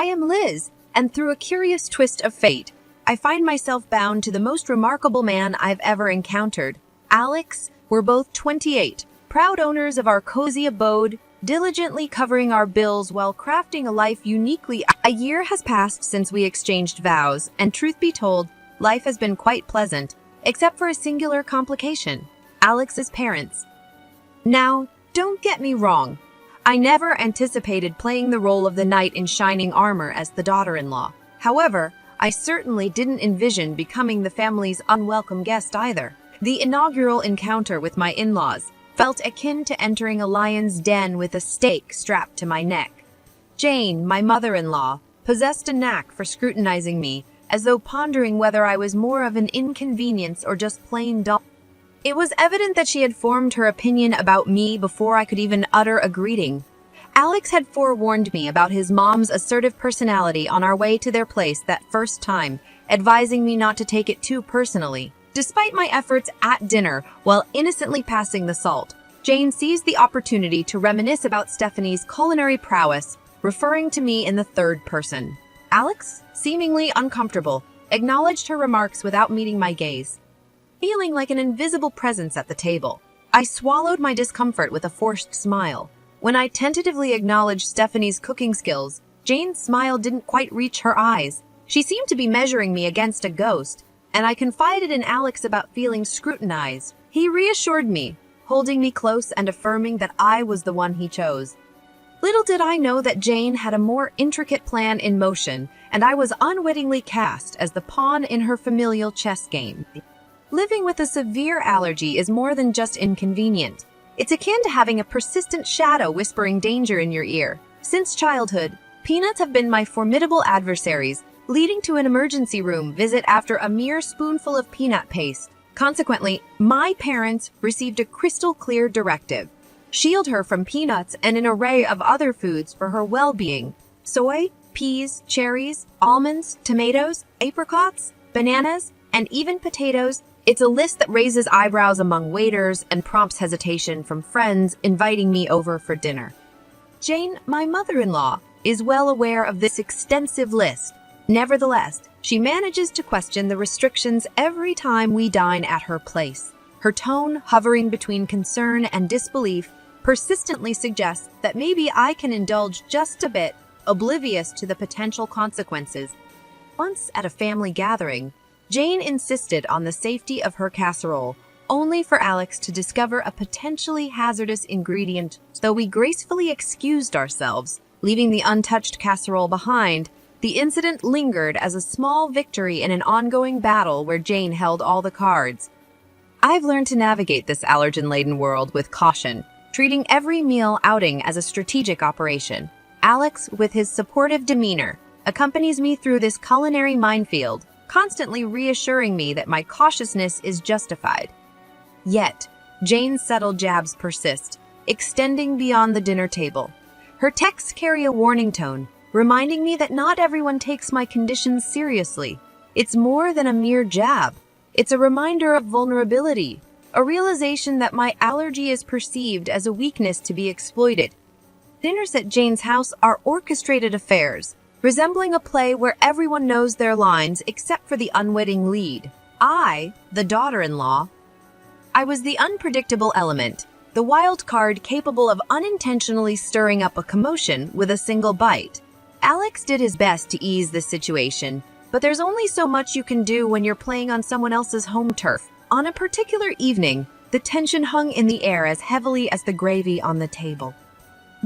I am Liz, and through a curious twist of fate, I find myself bound to the most remarkable man I've ever encountered. Alex. We're both 28, proud owners of our cozy abode, diligently covering our bills while crafting a life uniquely. A year has passed since we exchanged vows, and truth be told, life has been quite pleasant, except for a singular complication: Alex's parents. Now, don't get me wrong. I never anticipated playing the role of the knight in shining armor as the daughter-in-law. However, I certainly didn't envision becoming the family's unwelcome guest either. The inaugural encounter with my in-laws felt akin to entering a lion's den with a stake strapped to my neck. Jane, my mother-in-law, possessed a knack for scrutinizing me, as though pondering whether I was more of an inconvenience or just plain dull. It was evident that she had formed her opinion about me before I could even utter a greeting. Alex had forewarned me about his mom's assertive personality on our way to their place that first time, advising me not to take it too personally. Despite my efforts at dinner while innocently passing the salt, Jane seized the opportunity to reminisce about Stephanie's culinary prowess, referring to me in the third person. Alex, seemingly uncomfortable, acknowledged her remarks without meeting my gaze. Feeling like an invisible presence at the table, I swallowed my discomfort with a forced smile. When I tentatively acknowledged Stephanie's cooking skills, Jane's smile didn't quite reach her eyes. She seemed to be measuring me against a ghost, and I confided in Alex about feeling scrutinized. He reassured me, holding me close and affirming that I was the one he chose. Little did I know that Jane had a more intricate plan in motion, and I was unwittingly cast as the pawn in her familial chess game. Living with a severe allergy is more than just inconvenient. It's akin to having a persistent shadow whispering danger in your ear. Since childhood, peanuts have been my formidable adversaries, leading to an emergency room visit after a mere spoonful of peanut paste. Consequently, my parents received a crystal-clear directive: shield her from peanuts and an array of other foods for her well-being. Soy, peas, cherries, almonds, tomatoes, apricots, bananas, and even potatoes. It's a list that raises eyebrows among waiters and prompts hesitation from friends inviting me over for dinner. Jane, my mother-in-law, is well aware of this extensive list. Nevertheless, she manages to question the restrictions every time we dine at her place. Her tone, hovering between concern and disbelief, persistently suggests that maybe I can indulge just a bit, oblivious to the potential consequences. Once at a family gathering, Jane insisted on the safety of her casserole, only for Alex to discover a potentially hazardous ingredient. Though we gracefully excused ourselves, leaving the untouched casserole behind, the incident lingered as a small victory in an ongoing battle where Jane held all the cards. I've learned to navigate this allergen-laden world with caution, treating every meal outing as a strategic operation. Alex, with his supportive demeanor, accompanies me through this culinary minefield, constantly reassuring me that my cautiousness is justified. Yet, Jane's subtle jabs persist, extending beyond the dinner table. Her texts carry a warning tone, reminding me that not everyone takes my conditions seriously. It's more than a mere jab. It's a reminder of vulnerability, a realization that my allergy is perceived as a weakness to be exploited. Dinners at Jane's house are orchestrated affairs, resembling a play where everyone knows their lines except for the unwitting lead. I, the daughter-in-law, I was the unpredictable element, the wild card capable of unintentionally stirring up a commotion with a single bite. Alex did his best to ease the situation, but there's only so much you can do when you're playing on someone else's home turf. On a particular evening, the tension hung in the air as heavily as the gravy on the table.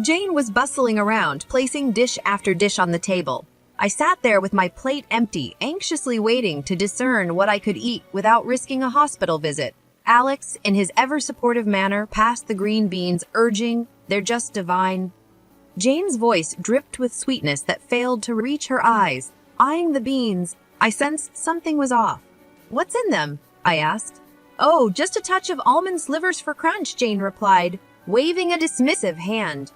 Jane was bustling around, placing dish after dish on the table. I sat there with my plate empty, anxiously waiting to discern what I could eat without risking a hospital visit. Alex, in his ever-supportive manner, passed the green beans, urging, "They're just divine." Jane's voice dripped with sweetness that failed to reach her eyes. Eyeing the beans, I sensed something was off. "What's in them?" I asked. "Oh, just a touch of almond slivers for crunch," Jane replied, waving a dismissive hand.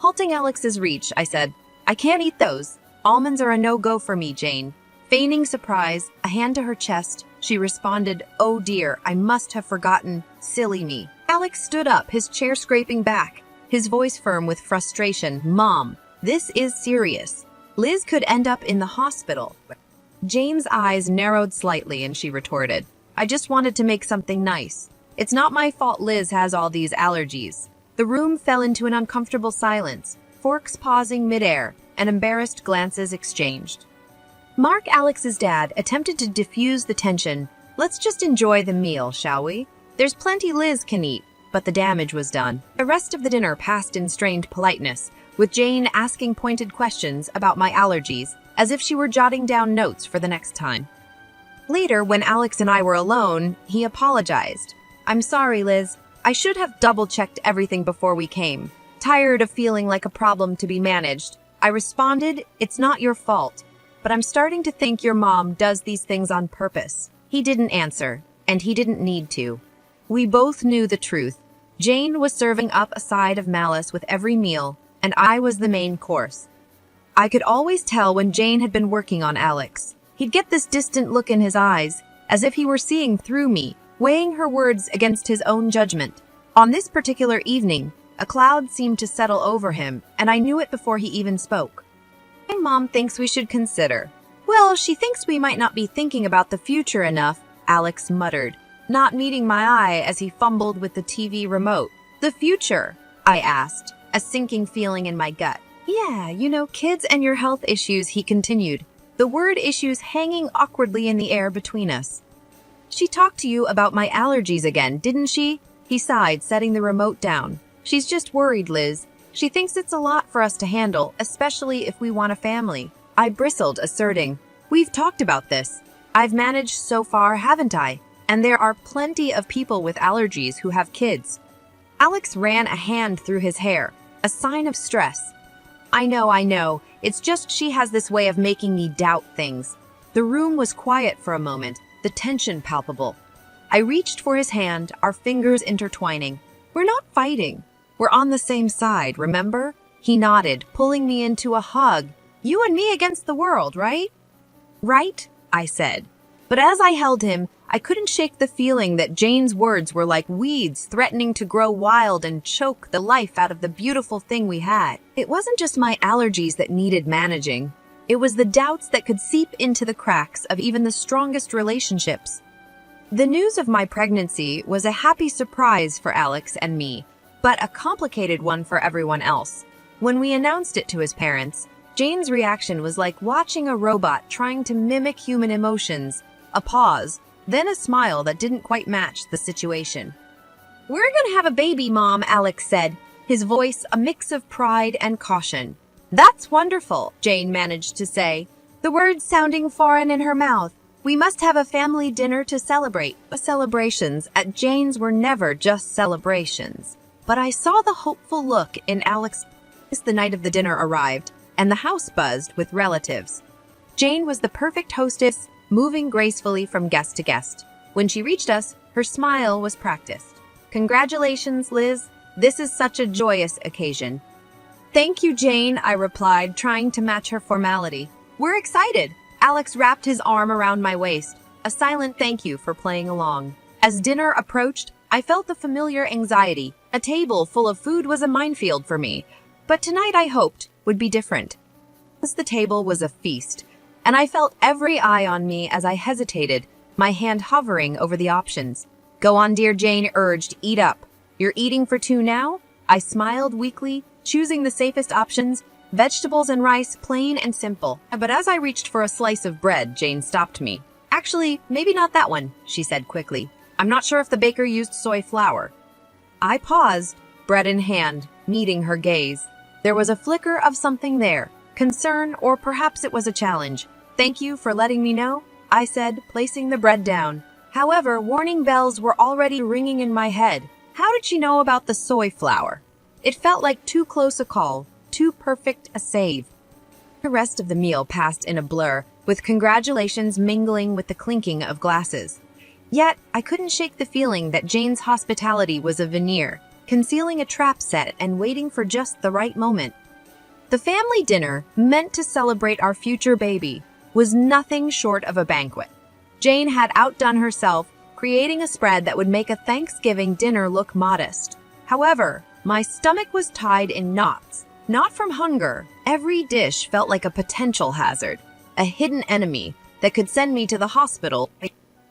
Halting Alex's reach, I said, "I can't eat those. Almonds are a no-go for me, Jane." Feigning surprise, a hand to her chest, she responded, "Oh dear, I must have forgotten. Silly me." Alex stood up, his chair scraping back, his voice firm with frustration. "Mom, this is serious. Liz could end up in the hospital. Jane's eyes narrowed slightly and she retorted, I just wanted to make something nice. It's not my fault Liz has all these allergies. The room fell into an uncomfortable silence, forks pausing midair, and embarrassed glances exchanged. Mark, Alex's dad, attempted to diffuse the tension. Let's just enjoy the meal, shall we? There's plenty Liz can eat, but the damage was done. The rest of the dinner passed in strained politeness, with Jane asking pointed questions about my allergies, as if she were jotting down notes for the next time. Later, when Alex and I were alone, he apologized. I'm sorry, Liz. I should have double-checked everything before we came. Tired of feeling like a problem to be managed, I responded, it's not your fault, but I'm starting to think your mom does these things on purpose. He didn't answer, and he didn't need to. We both knew the truth. Jane was serving up a side of malice with every meal, and I was the main course. I could always tell when Jane had been working on Alex. He'd get this distant look in his eyes, as if he were seeing through me, weighing her words against his own judgment. On this particular evening, a cloud seemed to settle over him, and I knew it before he even spoke. My mom thinks we should consider. Well, she thinks we might not be thinking about the future enough, Alex muttered, not meeting my eye as he fumbled with the TV remote. The future? I asked, a sinking feeling in my gut. Yeah, kids and your health issues, he continued, the word issues hanging awkwardly in the air between us. She talked to you about my allergies again, didn't she? He sighed, setting the remote down. She's just worried, Liz. She thinks it's a lot for us to handle, especially if we want a family. I bristled, asserting, we've talked about this. I've managed so far, haven't I? And there are plenty of people with allergies who have kids. Alex ran a hand through his hair, a sign of stress. I know. It's just she has this way of making me doubt things. The room was quiet for a moment, the tension palpable. I reached for his hand, our fingers intertwining. We're not fighting. We're on the same side, remember? He nodded, pulling me into a hug. You and me against the world, right? Right, I said. But as I held him, I couldn't shake the feeling that Jane's words were like weeds threatening to grow wild and choke the life out of the beautiful thing we had. It wasn't just my allergies that needed managing. It was the doubts that could seep into the cracks of even the strongest relationships. The news of my pregnancy was a happy surprise for Alex and me, but a complicated one for everyone else. When we announced it to his parents, Jane's reaction was like watching a robot trying to mimic human emotions. A pause, then a smile that didn't quite match the situation. We're gonna have a baby, Mom, Alex said, his voice a mix of pride and caution. That's wonderful, Jane managed to say, the words sounding foreign in her mouth. We must have a family dinner to celebrate. Celebrations at Jane's were never just celebrations. But I saw the hopeful look in Alex as the night of the dinner arrived, and the house buzzed with relatives. Jane was the perfect hostess, moving gracefully from guest to guest. When she reached us, her smile was practiced. Congratulations, Liz. This is such a joyous occasion. Thank you, Jane, I replied, trying to match her formality. We're excited. Alex wrapped his arm around my waist, a silent thank you for playing along. As dinner approached, I felt the familiar anxiety. A table full of food was a minefield for me, but tonight I hoped would be different. The table was a feast, and I felt every eye on me as I hesitated, my hand hovering over the options. Go on, dear, Jane urged, eat up. You're eating for two now? I smiled weakly, choosing the safest options, vegetables and rice, plain and simple. But as I reached for a slice of bread, Jane stopped me. Actually, maybe not that one, she said quickly. I'm not sure if the baker used soy flour. I paused, bread in hand, meeting her gaze. There was a flicker of something there, concern, or perhaps it was a challenge. Thank you for letting me know, I said, placing the bread down. However, warning bells were already ringing in my head. How did she know about the soy flour? It felt like too close a call, too perfect a save. The rest of the meal passed in a blur, with congratulations mingling with the clinking of glasses. Yet, I couldn't shake the feeling that Jane's hospitality was a veneer, concealing a trap set and waiting for just the right moment. The family dinner, meant to celebrate our future baby, was nothing short of a banquet. Jane had outdone herself, creating a spread that would make a Thanksgiving dinner look modest. However, my stomach was tied in knots. Not from hunger. Every dish felt like a potential hazard, a hidden enemy that could send me to the hospital.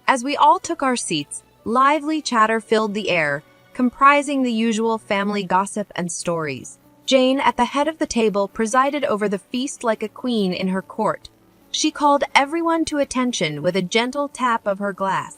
As we all took our seats, lively chatter filled the air, comprising the usual family gossip and stories. Jane, at the head of the table, presided over the feast like a queen in her court. She called everyone to attention with a gentle tap of her glass.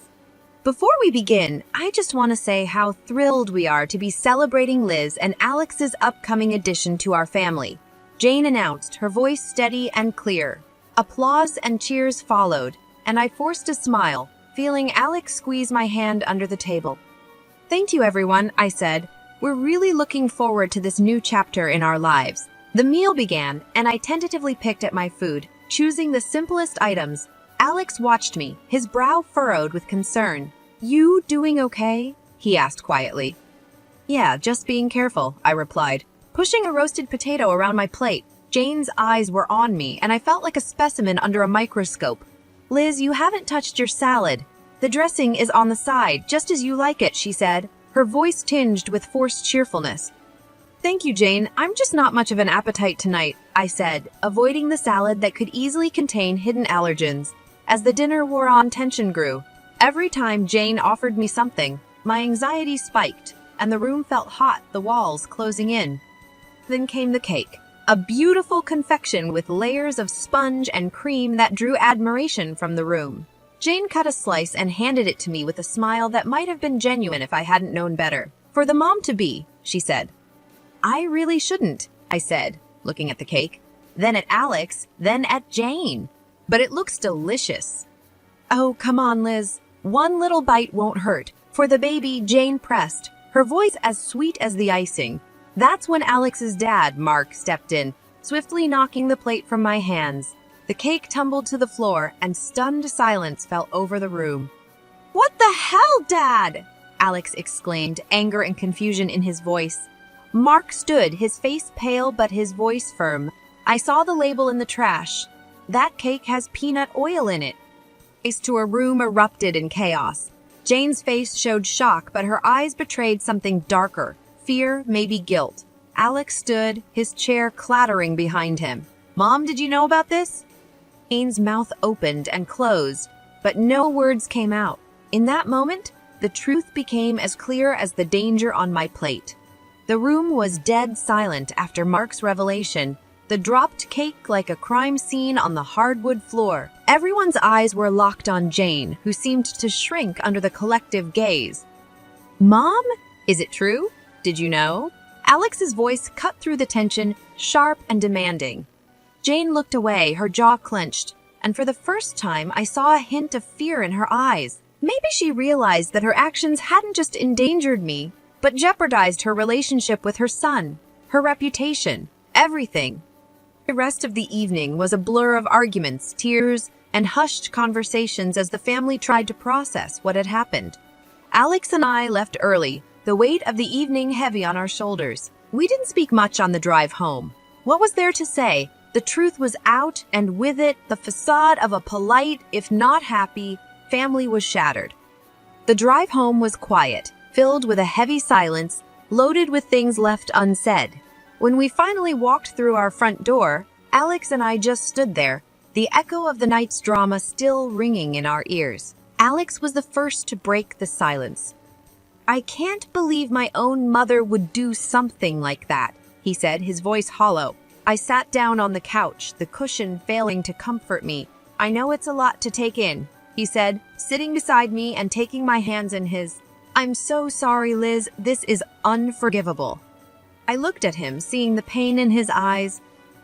Before we begin, I just want to say how thrilled we are to be celebrating Liz and Alex's upcoming addition to our family, Jane announced, her voice steady and clear. Applause and cheers followed, and I forced a smile, feeling Alex squeeze my hand under the table. "Thank you, everyone," I said. "We're really looking forward to this new chapter in our lives." The meal began, and I tentatively picked at my food, choosing the simplest items. Alex watched me, his brow furrowed with concern. "You doing okay?" he asked quietly. "Yeah, just being careful," I replied, pushing a roasted potato around my plate. Jane's eyes were on me, and I felt like a specimen under a microscope. "Liz, you haven't touched your salad. The dressing is on the side, just as you like it," she said, her voice tinged with forced cheerfulness. "Thank you, Jane. I'm just not much of an appetite tonight," I said, avoiding the salad that could easily contain hidden allergens. As the dinner wore on, tension grew. Every time Jane offered me something, my anxiety spiked, and the room felt hot, the walls closing in. Then came the cake, a beautiful confection with layers of sponge and cream that drew admiration from the room. Jane cut a slice and handed it to me with a smile that might have been genuine if I hadn't known better. "For the mom-to-be," she said. "I really shouldn't," I said, looking at the cake, then at Alex, then at Jane. "But it looks delicious." "Oh, come on, Liz. One little bite won't hurt. For the baby," Jane pressed, her voice as sweet as the icing. That's when Alex's dad, Mark, stepped in, swiftly knocking the plate from my hands. The cake tumbled to the floor, and stunned silence fell over the room. "What the hell, Dad?" Alex exclaimed, anger and confusion in his voice. Mark stood, his face pale but his voice firm. "I saw the label in the trash. That cake has peanut oil in it." To a room erupted in chaos. Jane's face showed shock, but her eyes betrayed something darker. Fear, maybe guilt. Alex stood, his chair clattering behind him. "Mom, did you know about this?" Jane's mouth opened and closed, but no words came out. In that moment, the truth became as clear as the danger on my plate. The room was dead silent after Mark's revelation, the dropped cake like a crime scene on the hardwood floor. Everyone's eyes were locked on Jane, who seemed to shrink under the collective gaze. "Mom? Is it true? Did you know?" Alex's voice cut through the tension, sharp and demanding. Jane looked away, her jaw clenched, and for the first time I saw a hint of fear in her eyes. Maybe she realized that her actions hadn't just endangered me, but jeopardized her relationship with her son, her reputation, everything. The rest of the evening was a blur of arguments, tears, and hushed conversations as the family tried to process what had happened. Alex and I left early, the weight of the evening heavy on our shoulders. We didn't speak much on the drive home. What was there to say? The truth was out, and with it, the facade of a polite, if not happy, family was shattered. The drive home was quiet, filled with a heavy silence, loaded with things left unsaid. When we finally walked through our front door, Alex and I just stood there, the echo of the night's drama still ringing in our ears. Alex was the first to break the silence. "I can't believe my own mother would do something like that," he said, his voice hollow. I sat down on the couch, the cushion failing to comfort me. "I know it's a lot to take in," he said, sitting beside me and taking my hands in his. "I'm so sorry, Liz. This is unforgivable." I looked at him, seeing the pain in his eyes,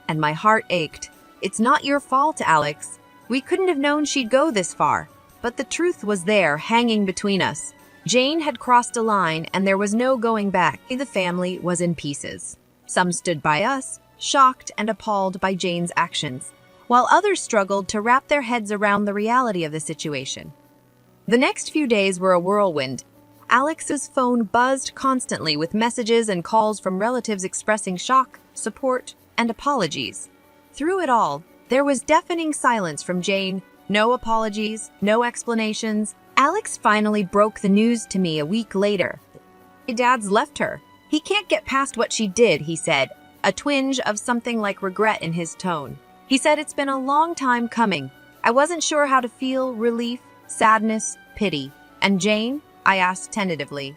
and my heart ached. "It's not your fault, Alex. We couldn't have known she'd go this far." But the truth was there, hanging between us. Jane had crossed a line, and there was no going back. The family was in pieces. Some stood by us, shocked and appalled by Jane's actions, while others struggled to wrap their heads around the reality of the situation. The next few days were a whirlwind. Alex's phone buzzed constantly with messages and calls from relatives expressing shock, support, and apologies. Through it all, there was deafening silence from Jane. No apologies, no explanations. Alex finally broke the news to me a week later. "Dad's left her. He can't get past what she did," he said, a twinge of something like regret in his tone. He said it's been a long time coming. I wasn't sure how to feel relief, sadness, pity. And Jane? I asked tentatively.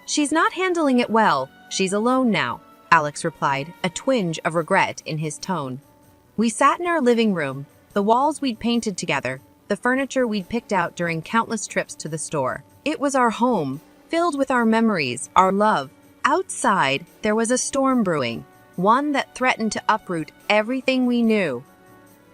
She's not handling it well. She's alone now, Alex replied, a twinge of regret in his tone. We sat in our living room, the walls we'd painted together, the furniture we'd picked out during countless trips to the store. It was our home, filled with our memories, our love. Outside, there was a storm brewing, one that threatened to uproot everything we knew.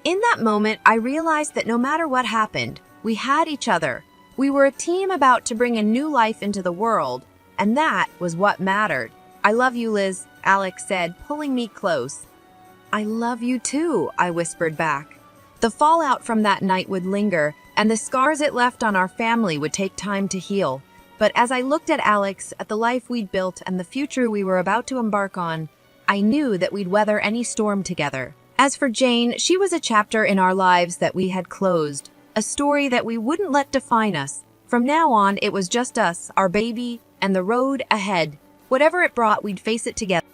In that moment, I realized that no matter what happened, we had each other. We were a team about to bring a new life into the world, and that was what mattered. I love you, Liz, Alex said, pulling me close. I love you too, I whispered back. The fallout from that night would linger, and the scars it left on our family would take time to heal. But as I looked at Alex, at the life we'd built and the future we were about to embark on, I knew that we'd weather any storm together. As for Jane, she was a chapter in our lives that we had closed, a story that we wouldn't let define us. From now on, it was just us, our baby, and the road ahead. Whatever it brought, we'd face it together.